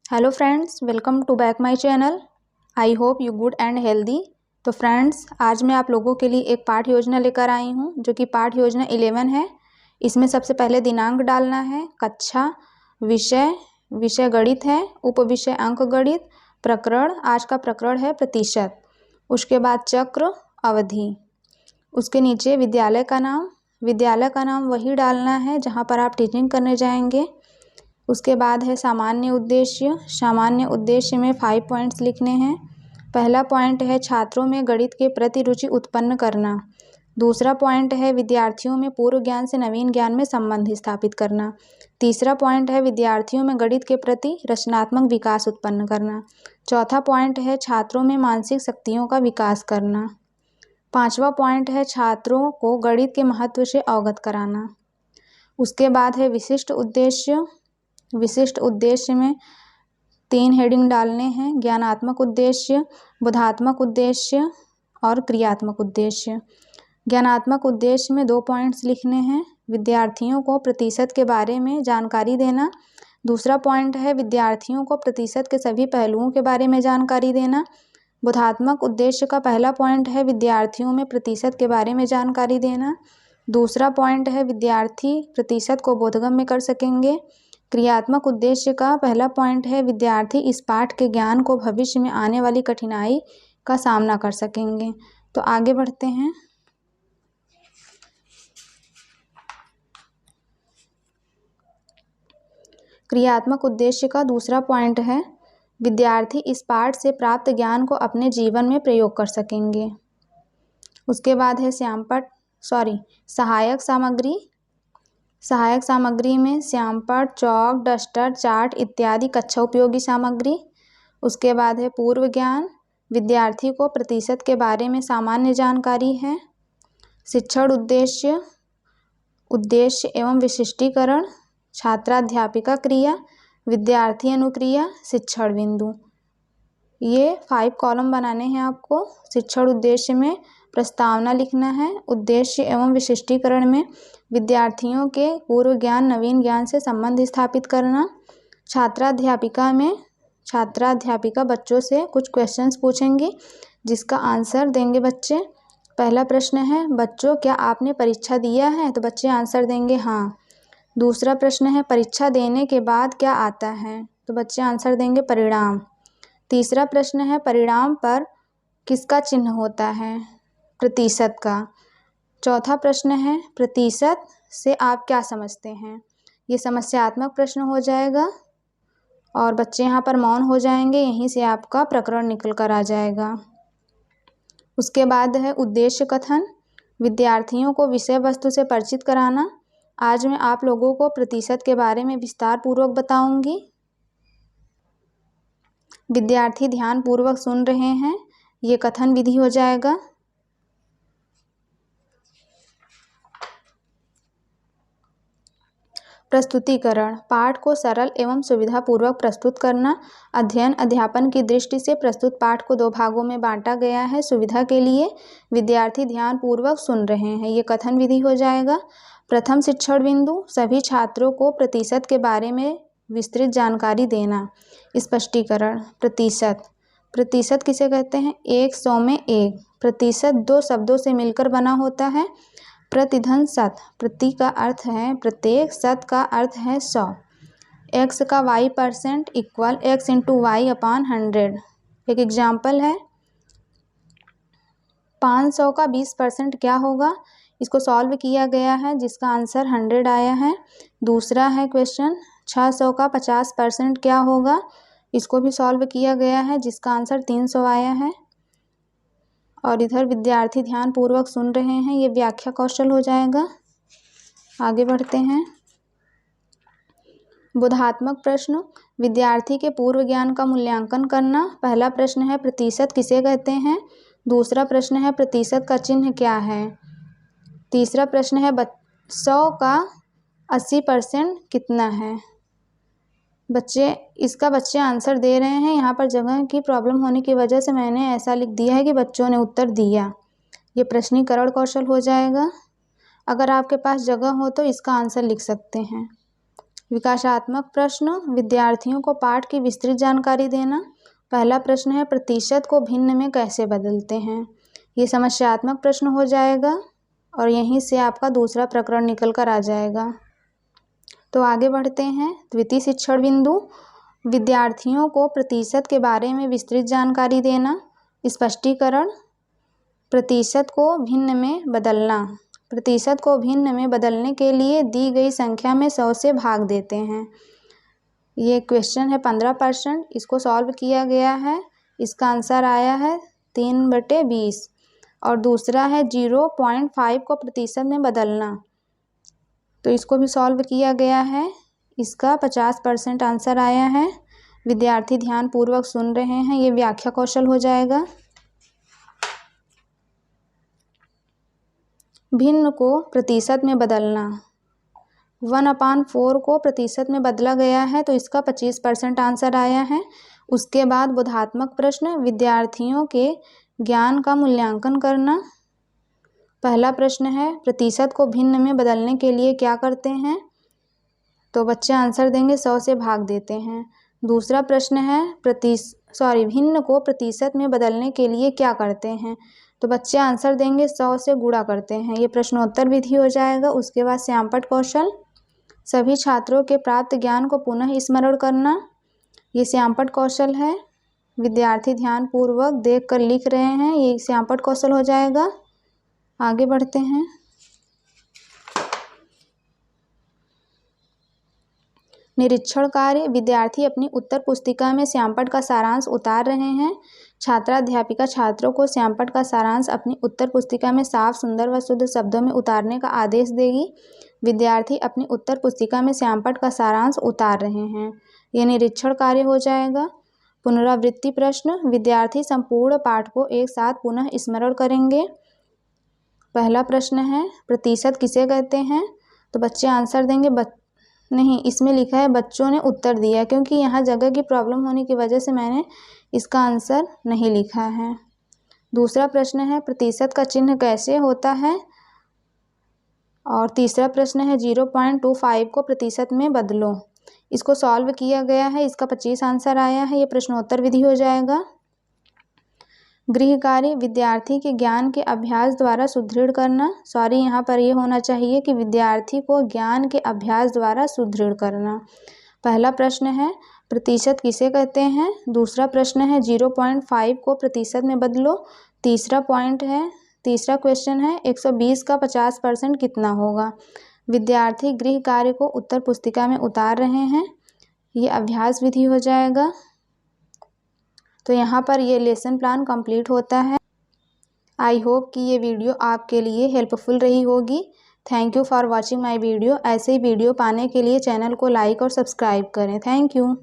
Hello friends, welcome to back my channel. I hope you good and healthy. तो friends, आज मैं आप लोगों के लिए एक पाठ योजना लेकर आई हूँ जो कि पाठ योजना 11 है। इसमें सबसे पहले दिनांक डालना है, कक्षा, विषय गणित है, उपविषय अंक गणित, प्रकरण, आज का प्रकरण है प्रतिशत। उसके बाद चक्र, अवधि। उसके नीचे विद्यालय का नाम वही डालना है जहाँ पर आप टीचिंग करने जाएंगे। उसके बाद है सामान्य उद्देश्य में 5 पॉइंट्स लिखने हैं। पहला पॉइंट है छात्रों में गणित के प्रति रुचि उत्पन्न करना। दूसरा पॉइंट है विद्यार्थियों में पूर्व ज्ञान से नवीन ज्ञान में संबंध स्थापित करना। तीसरा पॉइंट है विद्यार्थियों में गणित के प्रति रचनात्मक विकास उत्पन्न करना। चौथा पॉइंट है छात्रों में मानसिक शक्तियों का विकास करना। पांचवा पॉइंट है छात्रों को गणित के महत्व से अवगत कराना। उसके बाद है विशिष्ट उद्देश्य में 3 हेडिंग डालने हैं, ज्ञानात्मक उद्देश्य, बोधात्मक उद्देश्य और क्रियात्मक उद्देश्य। ज्ञानात्मक उद्देश्य में 2 पॉइंट्स लिखने हैं, विद्यार्थियों को प्रतिशत के बारे में जानकारी देना। दूसरा पॉइंट है विद्यार्थियों को प्रतिशत के सभी पहलुओं के बारे में जानकारी देना। बोधात्मक उद्देश्य का पहला पॉइंट है विद्यार्थियों में प्रतिशत के बारे में जानकारी देना। दूसरा पॉइंट है विद्यार्थी प्रतिशत को बोधगम्य कर सकेंगे। क्रियात्मक उद्देश्य का पहला पॉइंट है विद्यार्थी इस पाठ के ज्ञान को भविष्य में आने वाली कठिनाई का सामना कर सकेंगे। तो आगे बढ़ते हैं। क्रियात्मक उद्देश्य का दूसरा पॉइंट है विद्यार्थी इस पाठ से प्राप्त ज्ञान को अपने जीवन में प्रयोग कर सकेंगे। उसके बाद है सहायक सामग्री में श्यामपट्ट, चौक, डस्टर, चार्ट इत्यादि कक्षा उपयोगी सामग्री। उसके बाद है पूर्व ज्ञान, विद्यार्थी को प्रतिशत के बारे में सामान्य जानकारी है। शिक्षण उद्देश्य एवं विशिष्टीकरण, छात्राध्यापिका क्रिया, विद्यार्थी अनुक्रिया, शिक्षण बिंदु। ये 5 कॉलम बनाने हैं आपको। शिक्षण उद्देश्य में प्रस्तावना लिखना है। उद्देश्य एवं विशिष्टीकरण में विद्यार्थियों के पूर्व ज्ञान नवीन ज्ञान से संबंध स्थापित करना। छात्राध्यापिका बच्चों से कुछ क्वेश्चंस पूछेंगी जिसका आंसर देंगे बच्चे। पहला प्रश्न है, बच्चों क्या आपने परीक्षा दिया है? तो बच्चे आंसर देंगे हाँ। दूसरा प्रश्न है, परीक्षा देने के बाद क्या आता है? तो बच्चे आंसर देंगे परिणाम। तीसरा प्रश्न है, परिणाम पर किसका चिन्ह होता है? प्रतिशत का। चौथा प्रश्न है, प्रतिशत से आप क्या समझते हैं? ये समस्यात्मक प्रश्न हो जाएगा और बच्चे यहाँ पर मौन हो जाएंगे, यहीं से आपका प्रकरण निकल कर आ जाएगा। उसके बाद है उद्देश्य कथन, विद्यार्थियों को विषय वस्तु से परिचित कराना। आज मैं आप लोगों को प्रतिशत के बारे में विस्तार पूर्वक बताऊंगी। विद्यार्थी ध्यान पूर्वक सुन रहे हैं, ये कथन विधि हो जाएगा। प्रस्तुतिकरण, पाठ को सरल एवं सुविधापूर्वक प्रस्तुत करना। अध्ययन अध्यापन की दृष्टि से प्रस्तुत पाठ को 2 भागों में बांटा गया है सुविधा के लिए। विद्यार्थी ध्यान पूर्वक सुन रहे हैं, ये कथन विधि हो जाएगा। प्रथम शिक्षण बिंदु, सभी छात्रों को प्रतिशत के बारे में विस्तृत जानकारी देना। स्पष्टीकरण, प्रतिशत किसे कहते हैं? 100 में 1। प्रतिशत 2 शब्दों से मिलकर बना होता है। प्रतिधन शत, प्रति का अर्थ है प्रत्येक, शत का अर्थ है 100। x का y% equal x into y upon 100। एक एग्जाम्पल है, 500 का 20% क्या होगा? इसको सॉल्व किया गया है जिसका आंसर 100 आया है। दूसरा है क्वेश्चन, 600 का 50% क्या होगा? इसको भी सॉल्व किया गया है जिसका आंसर 300 आया है। और इधर विद्यार्थी ध्यान पूर्वक सुन रहे हैं, ये व्याख्या कौशल हो जाएगा। आगे बढ़ते हैं। बोधात्मक प्रश्न, विद्यार्थी के पूर्व ज्ञान का मूल्यांकन करना। पहला प्रश्न है, प्रतिशत किसे कहते हैं? दूसरा प्रश्न है, प्रतिशत का चिन्ह क्या है? तीसरा प्रश्न है, 100 का 80% कितना है? बच्चे आंसर दे रहे हैं। यहाँ पर जगह की प्रॉब्लम होने की वजह से मैंने ऐसा लिख दिया है कि बच्चों ने उत्तर दिया। ये प्रश्नीकरण कौशल हो जाएगा। अगर आपके पास जगह हो तो इसका आंसर लिख सकते हैं। विकासात्मक प्रश्न, विद्यार्थियों को पाठ की विस्तृत जानकारी देना। पहला प्रश्न है प्रतिशत को भिन्न में कैसे बदलते हैं। ये समस्यात्मक प्रश्न हो जाएगा और यहीं से आपका दूसरा प्रकरण निकल कर आ जाएगा। तो आगे बढ़ते हैं। द्वितीय शिक्षण बिंदु, विद्यार्थियों को प्रतिशत के बारे में विस्तृत जानकारी देना। स्पष्टीकरण, प्रतिशत को भिन्न में बदलना। प्रतिशत को भिन्न में बदलने के लिए दी गई संख्या में 100 से भाग देते हैं। ये क्वेश्चन है 15%, इसको सॉल्व किया गया है। इसका आंसर आया है 3/20। और दूसरा है 0.5 को प्रतिशत में बदलना, तो इसको भी सॉल्व किया गया है। इसका 50% आंसर आया है। विद्यार्थी ध्यानपूर्वक सुन रहे हैं, ये व्याख्या कौशल हो जाएगा। भिन्न को प्रतिशत में बदलना, 1/4 को प्रतिशत में बदला गया है, तो इसका 25% आंसर आया है। उसके बाद बोधात्मक प्रश्न, विद्यार्थियों के ज्ञान का मूल्यांकन करना। पहला प्रश्न है प्रतिशत को भिन्न में बदलने के लिए क्या करते हैं, तो बच्चे आंसर देंगे 100 से भाग देते हैं। दूसरा प्रश्न है भिन्न को प्रतिशत में बदलने के लिए क्या करते हैं, तो बच्चे आंसर देंगे 100 से गुणा करते हैं। ये प्रश्नोत्तर विधि हो जाएगा। उसके बाद श्यामपट्ट कौशल, सभी छात्रों के प्राप्त ज्ञान को पुनः स्मरण करना। ये श्यामपट्ट कौशल है। विद्यार्थी ध्यानपूर्वक देख कर लिख रहे हैं, ये श्यामपट्ट कौशल हो जाएगा। आगे बढ़ते हैं। निरीक्षण कार्य, विद्यार्थी अपनी उत्तर पुस्तिका में श्यामपट्ट का सारांश उतार रहे हैं। छात्राध्यापिका छात्रों को श्यामपट्ट का सारांश अपनी उत्तर पुस्तिका में साफ, सुंदर व शुद्ध शब्दों में उतारने का आदेश देगी। विद्यार्थी अपनी उत्तर पुस्तिका में श्यामपट्ट का सारांश उतार रहे हैं। यह निरीक्षण कार्य हो जाएगा। पुनरावृत्ति प्रश्न, विद्यार्थी संपूर्ण पाठ को एक साथ पुनः स्मरण करेंगे। पहला प्रश्न है प्रतिशत किसे कहते हैं, तो बच्चे आंसर देंगे नहीं, इसमें लिखा है बच्चों ने उत्तर दिया, क्योंकि यहाँ जगह की प्रॉब्लम होने की वजह से मैंने इसका आंसर नहीं लिखा है। दूसरा प्रश्न है प्रतिशत का चिन्ह कैसे होता है, और तीसरा प्रश्न है 0.25 को प्रतिशत में बदलो। इसको सॉल्व किया गया है। इसका 25 आंसर आया है। ये प्रश्नोत्तर विधि हो जाएगा। गृह कार्य, विद्यार्थी के ज्ञान के अभ्यास द्वारा सुदृढ़ करना। यहाँ पर ये होना चाहिए कि विद्यार्थी को ज्ञान के अभ्यास द्वारा सुदृढ़ करना। पहला प्रश्न है प्रतिशत किसे कहते हैं। दूसरा प्रश्न है 0.5 को प्रतिशत में बदलो। तीसरा क्वेश्चन है 120 का 50% कितना होगा। विद्यार्थी गृह कार्य को उत्तर पुस्तिका में उतार रहे हैं। ये अभ्यास विधि हो जाएगा। तो यहाँ पर ये लेसन प्लान कंप्लीट होता है। आई होप कि ये वीडियो आपके लिए हेल्पफुल रही होगी। Thank you for watching my video. ऐसे ही वीडियो पाने के लिए चैनल को लाइक और सब्सक्राइब करें। Thank you.